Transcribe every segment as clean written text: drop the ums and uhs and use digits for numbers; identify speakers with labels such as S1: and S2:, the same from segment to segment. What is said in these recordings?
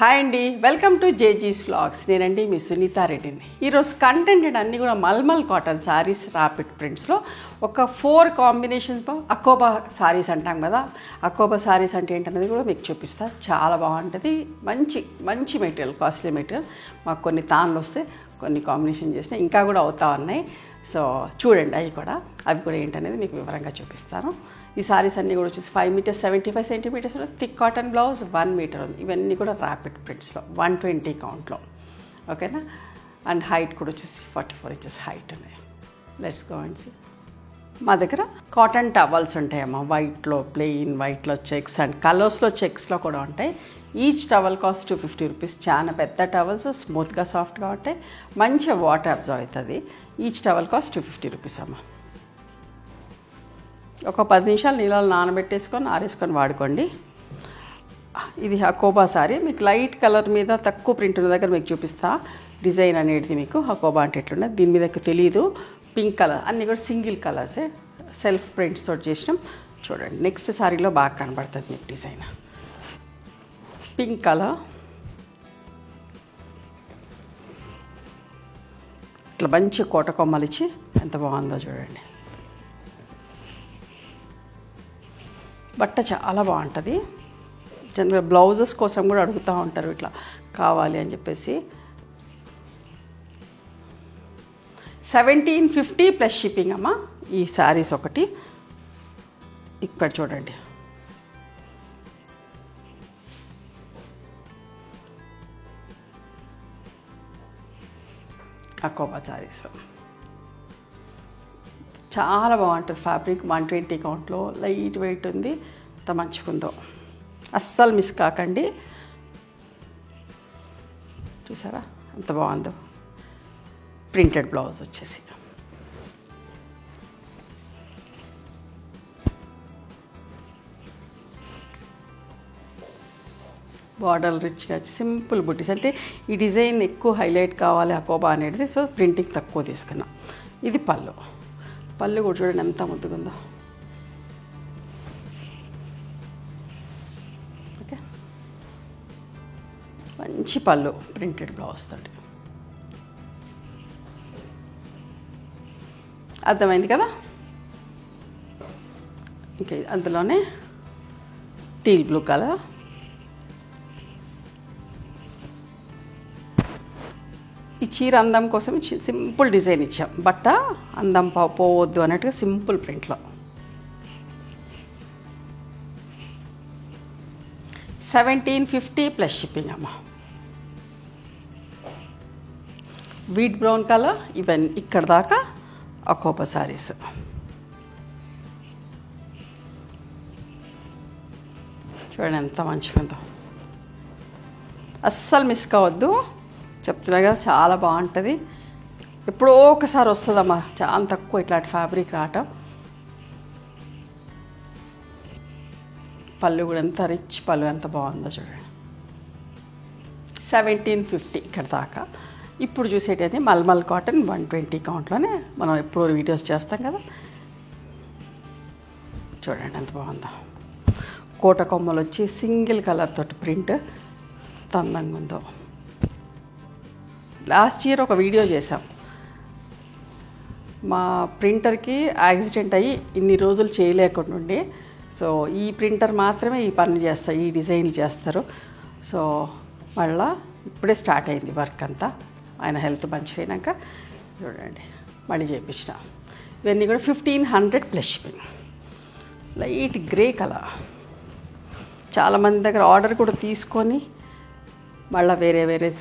S1: Hi అండి, welcome to జేజీస్ vlogs. నేనండి మీ సునీతా రెడ్డిని. ఈరోజు కంటెంట్ అన్నీ కూడా మల్మల్ కాటన్ శారీస్ రాపిడ్ ప్రింట్స్లో ఒక 4 కాంబినేషన్స్ అకోబా శారీస్ అంటాం కదా. అకోబా శారీస్ అంటే ఏంటనేది కూడా మీకు చూపిస్తా. చాలా బాగుంటుంది. మంచి మెటీరియల్, కాస్ట్లీ మెటీరియల్. మాకు కొన్ని తాన్లు వస్తే కొన్ని కాంబినేషన్ చేసినా ఇంకా కూడా అవుతా ఉన్నాయి. సో చూడండి, అవి కూడా ఏంటనేది మీకు వివరంగా చూపిస్తాను. ఈ సారీస్ అన్నీ కూడా వచ్చేసి 5 metres 75 centimetres thick cotton blouse, 1 metre ఉంది. ఇవన్నీ కూడా ర్యాపిడ్ ప్రింట్స్లో 120 కౌంట్లో, ఓకేనా. అండ్ హైట్ కూడా వచ్చేసి 44 ఇంచెస్ హైట్ ఉన్నాయి. Let's go and see. మా దగ్గర కాటన్ టవల్స్ ఉంటాయమ్మా. వైట్లో ప్లెయిన్, వైట్లో చెక్స్ అండ్ కలర్స్లో చెక్స్లో కూడా ఉంటాయి. Each towel cost 250 rupees. చాలా పెద్ద టవల్స్, స్మూత్గా సాఫ్ట్గా ఉంటాయి, మంచిగా వాటర్ అబ్జర్వ్ అవుతుంది. ఈచ్ టవల్ కాస్ట్ 250 రూపీస్ అమ్మా. ఒక 10 నిమిషాలు నీళ్ళలో నానబెట్టేసుకొని ఆరేసుకొని వాడుకోండి. ఇది హకోబా సారీ. మీకు లైట్ కలర్ మీద తక్కువ ప్రింట్ ఉన్న దగ్గర మీకు చూపిస్తా డిజైన్ అనేది. మీకు హకోబా అంటే ఎట్లున్నది దీని మీద తెలియదు. పింక్ కలర్ అన్నీ కూడా సింగిల్ కలర్సే, సెల్ఫ్ ప్రింట్స్ తోటి చేసినాం. చూడండి, నెక్స్ట్ సారీలో బాగా కనబడుతుంది మీకు డిజైన్. పింక్ కలర్ ఇట్లా మంచి కోట కొమ్మలు ఇచ్చి ఎంత బాగుందో చూడండి. బట్ట చాలా బాగుంటుంది. జనరల్గా బ్లౌజెస్ కోసం కూడా అడుగుతూ ఉంటారు ఇట్లా కావాలి అని చెప్పేసి. 1750 ప్లస్ షిప్పింగ్ అమ్మ. ఈ శారీస్ ఒకటి ఇక్కడ చూడండి. అకోబా శారీస్ చాలా బాగుంటుంది. ఫ్యాబ్రిక్ 120 కౌంట్లో, లైట్ వెయిట్ ఉంది. ఎంత మంచిగుందో, అస్సలు మిస్ కాకండి. చూసారా ఎంత బాగుందో. ప్రింటెడ్ బ్లౌజ్ వచ్చేసి బార్డర్ రిచ్గా సింపుల్ బుట్టీస్. అంటే ఈ డిజైన్ ఎక్కువ హైలైట్ కావాలి అకోబా అనేది, సో ప్రింటింగ్ తక్కువ తీసుకున్నాం. ఇది పళ్ళు కూడా చూడండి ఎంత ముద్దుగుందో. ఓకే, మంచి పళ్ళు ప్రింటెడ్ బ్లౌజ్ తోటి. అర్థమైంది కదా. ఇంకా అందులోనే టీల్ బ్లూ కలర్. ఈ చీర అందం కోసం సింపుల్ డిజైన్ ఇచ్చాం. బట్ట అందం పోవద్దు అన్నట్టుగా సింపుల్ ప్రింట్లో. 1750 ప్లస్ షిప్పింగ్ అమ్మ. Wheat brown colour. ఇవన్నీ ఇక్కడ దాకా అకోబా సారీస్. చూడండి ఎంత మంచిగా ఉందో. అస్సలు మిస్ కావద్దు, చెప్తున్నా కదా. చాలా బాగుంటుంది. ఎప్పుడో ఒకసారి వస్తుందమ్మా, చాలా తక్కువ ఇట్లాంటి ఫ్యాబ్రిక్ రావటం. పళ్ళు కూడా ఎంత రిచ్ పళ్ళు, ఎంత బాగుందో చూడండి. 1750 ఇక్కడ దాకా. ఇప్పుడు చూసేటది మల్మల్ కాటన్ 120 కౌంట్లోనే మనం ఎప్పుడో వీడియోస్ చేస్తాం కదా. చూడండి ఎంత బాగుందో. కోట కొమ్మలు వచ్చి సింగిల్ కలర్ తోటి ప్రింట్ ఎంత అందంగా ఉందో. లాస్ట్ ఇయర్ ఒక వీడియో చేసాం. మా ప్రింటర్కి యాక్సిడెంట్ అయ్యి ఇన్ని రోజులు చేయలేకుండా ఉండి, సో ఈ ప్రింటర్ మాత్రమే ఈ పనులు చేస్తారు, ఈ డిజైన్లు చేస్తారు. సో మళ్ళా ఇప్పుడే స్టార్ట్ అయింది వర్క్ అంతా. ఆయన హెల్త్ మంచిగా అయినాక చూడండి మళ్ళీ చేయించిన. ఇవన్నీ కూడా 1500 plus shipping. Light grey colour. చాలామంది దగ్గర ఆర్డర్ కూడా తీసుకొని మళ్ళీ వేరే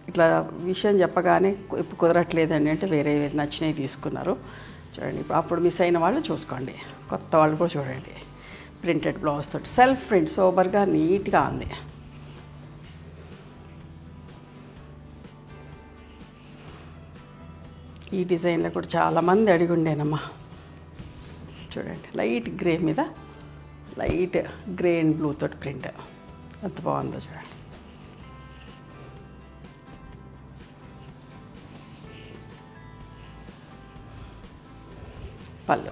S1: ఇట్లా విషయం చెప్పగానే ఇప్పుడు కుదరట్లేదండి అంటే వేరే నచ్చినవి తీసుకున్నారు. చూడండి, ఇప్పుడు అప్పుడు మిస్ అయిన వాళ్ళు చూసుకోండి, కొత్త వాళ్ళు కూడా చూడండి. ప్రింటెడ్ బ్లౌజ్ తోటి సెల్ఫ్ ప్రింట్ సోబర్గా నీట్గా ఉంది. ఈ డిజైన్లో కూడా చాలామంది అడిగి ఉండేనమ్మా. చూడండి, లైట్ గ్రే మీద లైట్ గ్రే అండ్ బ్లూ తోటి ప్రింట్ ఎంత బాగుందో చూడండి. పళ్ళు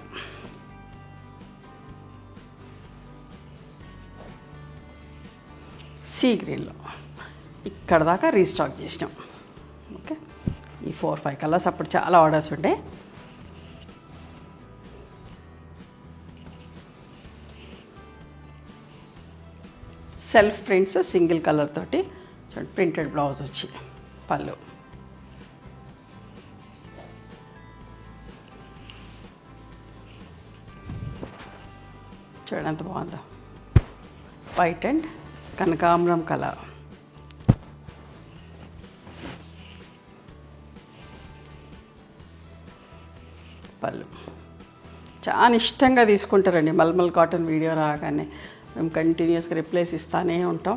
S1: సీ గ్రీన్లో ఇక్కడ దాకా రీస్టాక్ చేసినాం. ఓకే, ఈ 4-5 కలర్స్ అప్పుడు చాలా ఆర్డర్స్ ఉండే. సెల్ఫ్ ప్రింట్స్ సింగిల్ కలర్ తోటి ప్రింటెడ్ బ్లౌజ్ వచ్చి పళ్ళు. చూడండి ఎంత బాగుందో, వైట్ అండ్ కనకాంబరం కలర్. పళ్ళు చాలా ఇష్టంగా తీసుకుంటారండి. మల్మల్ కాటన్ వీడియో రాగానే మేము కంటిన్యూస్గా రిప్లైస్ ఇస్తూనే ఉంటాం.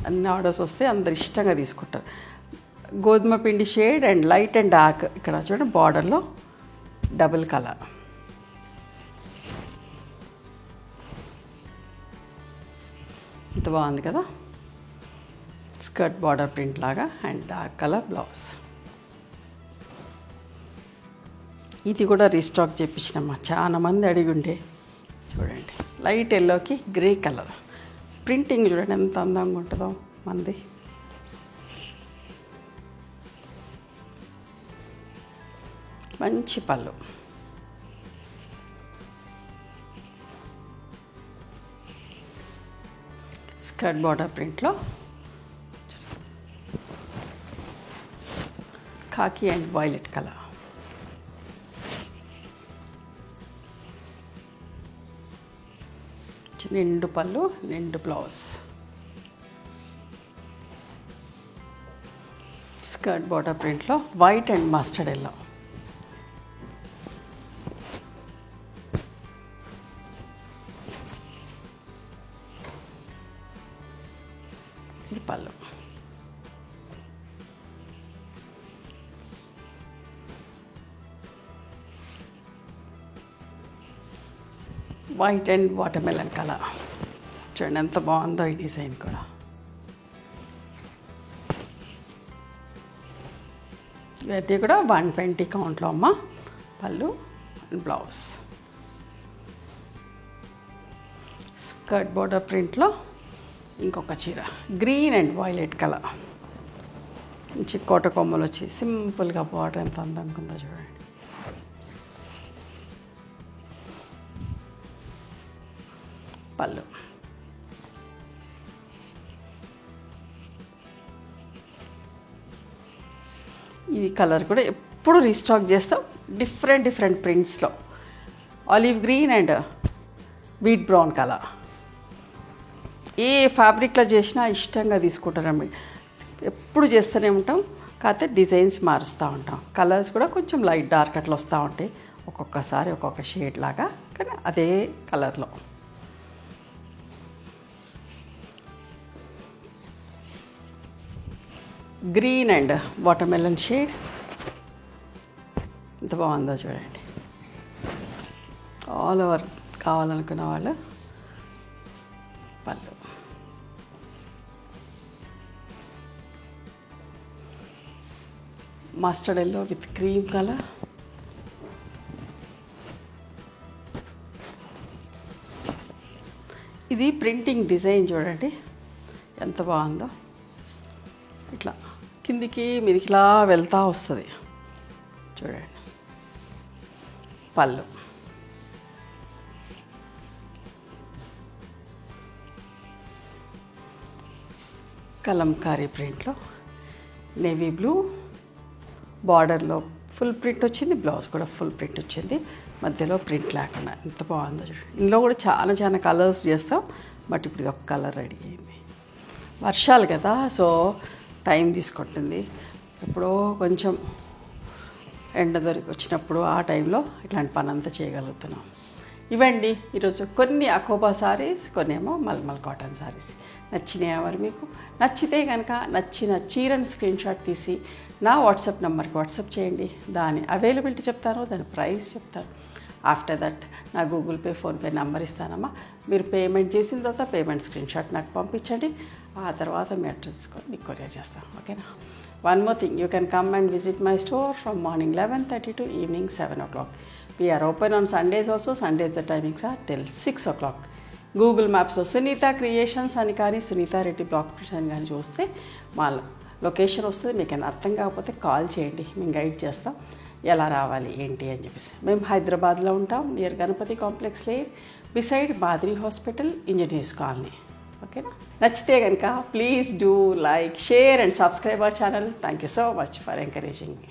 S1: అన్ని ఆర్డర్స్ వస్తే అందరు ఇష్టంగా తీసుకుంటారు. గోధుమ పిండి shade and light and dark. ఇక్కడ చూడండి బార్డర్లో డబుల్ కలర్. ఇంత బాగుంది కదా, స్కర్ట్ బార్డర్ ప్రింట్ లాగా అండ్ డార్క్ కలర్ బ్లౌజ్. ఇది కూడా రీస్టాక్ చేయించినమ్మా, చాలా మంది అడిగి ఉండే. చూడండి లైట్ ఎల్లోకి గ్రే కలర్ ప్రింటింగ్ చూడండి ఎంత అందంగా ఉంటుందో మంది. మంచి పళ్ళు. స్కర్ట్ బార్డర్ ప్రింట్లో ఖాకీ అండ్ వైలెట్ కలర్. నిండు పళ్ళు, నిండు బ్లౌజ్. స్కర్ట్ బార్డర్ ప్రింట్లో వైట్ అండ్ మస్టర్డ్ ఎల్లో. ఇది పళ్ళు. White and watermelon colour. చూడండి ఎంత బాగుందో ఈ డిజైన్ కూడా. ఇవన్నీ కూడా 120 కౌంట్లో అమ్మ. పళ్ళు అండ్ బ్లౌజ్. స్కర్ట్ బోర్డర్ ప్రింట్లో ఇంకొక చీర గ్రీన్ అండ్ వైలెట్ కలర్. మంచి కోట కొమ్మలు వచ్చి సింపుల్గా బార్డర్ ఎంత అందంగా ఉందో చూడండి. పళ్ళు. ఈ కలర్ కూడా ఎప్పుడు రీస్టాక్ చేస్తాం, డిఫరెంట్ ప్రింట్స్లో. Olive green and wheat brown colour. ఏ ఫ్యాబ్రిక్లో చేసినా ఇష్టంగా తీసుకుంటారండి. ఎప్పుడు చేస్తూనే ఉంటాం, కాకపోతే డిజైన్స్ మారుస్తూ ఉంటాం. కలర్స్ కూడా కొంచెం లైట్ డార్క్ అట్లా వస్తూ ఉంటాయి, ఒక్కొక్కసారి ఒక్కొక్క షేడ్ లాగా, కానీ అదే కలర్లో. Green and watermelon shade. ఎంత బాగుందో చూడండి. ఆల్ ఓవర్ కావాలనుకున్న వాళ్ళు. పళ్ళు. Mustard yellow with cream colour. ఇది ప్రింటింగ్ డిజైన్ చూడండి ఎంత బాగుందో. ఇట్లా కిందికి మీదికిలా వెళ్తూ వస్తుంది చూడండి. పళ్ళు. కలంకారీ ప్రింట్లో నేవీ బ్లూ బార్డర్లో ఫుల్ ప్రింట్ వచ్చింది, బ్లౌజ్ కూడా ఫుల్ ప్రింట్ వచ్చింది, మధ్యలో ప్రింట్ లేకుండా. ఎంత బాగుందో చూడండి. ఇందులో కూడా చాలా కలర్స్ చేస్తాం, బట్ ఇప్పుడు ఒక కలర్ రెడీ అయింది. వర్షాలు కదా, సో టైం తీసుకుంటుంది. ఎప్పుడో కొంచెం ఎండ దొరికి వచ్చినప్పుడు ఆ టైంలో ఇట్లాంటి పని అంతా చేయగలుగుతున్నాం. ఇవండి ఈరోజు కొన్ని అకోబా సారీస్, కొన్ని ఏమో మల్మల్ కాటన్ సారీస్. నచ్చినాయా మరి మీకు? నచ్చితే కనుక నచ్చిన చీరను స్క్రీన్షాట్ తీసి నా వాట్సాప్ నెంబర్కి వాట్సాప్ చేయండి. దాని అవైలబిలిటీ చెప్తాను, దాని ప్రైస్ చెప్తాను. ఆఫ్టర్ దట్ నా గూగుల్ పే, ఫోన్పే నెంబర్ ఇస్తానమ్మా. మీరు పేమెంట్ చేసిన తర్వాత పేమెంట్ స్క్రీన్షాట్ నాకు పంపించండి. ఆ తర్వాత మీ అడ్రస్ మీకు కొరియర్ చేస్తాను. ఓకేనా? One more thing, you can come and visit my store from morning 11:30 to evening 7 o'clock. We are open on Sundays also. Sundays the timings are till 6 o'clock. Google మ్యాప్స్లో Sunitha creations అని కానీ Sunitha Reddy block prints అని కానీ చూస్తే మా location వస్తుంది. మీకు ఏమైనా అర్థం కాకపోతే కాల్ చేయండి, మేము గైడ్ చేస్తాం ఎలా రావాలి ఏంటి అని చెప్పేసి. మేము హైదరాబాద్లో ఉంటాం, near Ganapati complex lane, beside మాదిరి హాస్పిటల్, ఇంజనీర్స్ కాలనీ. ఓకేనా? నచ్చితే కనుక please do like, share and subscribe our channel. Thank you so much for encouraging me.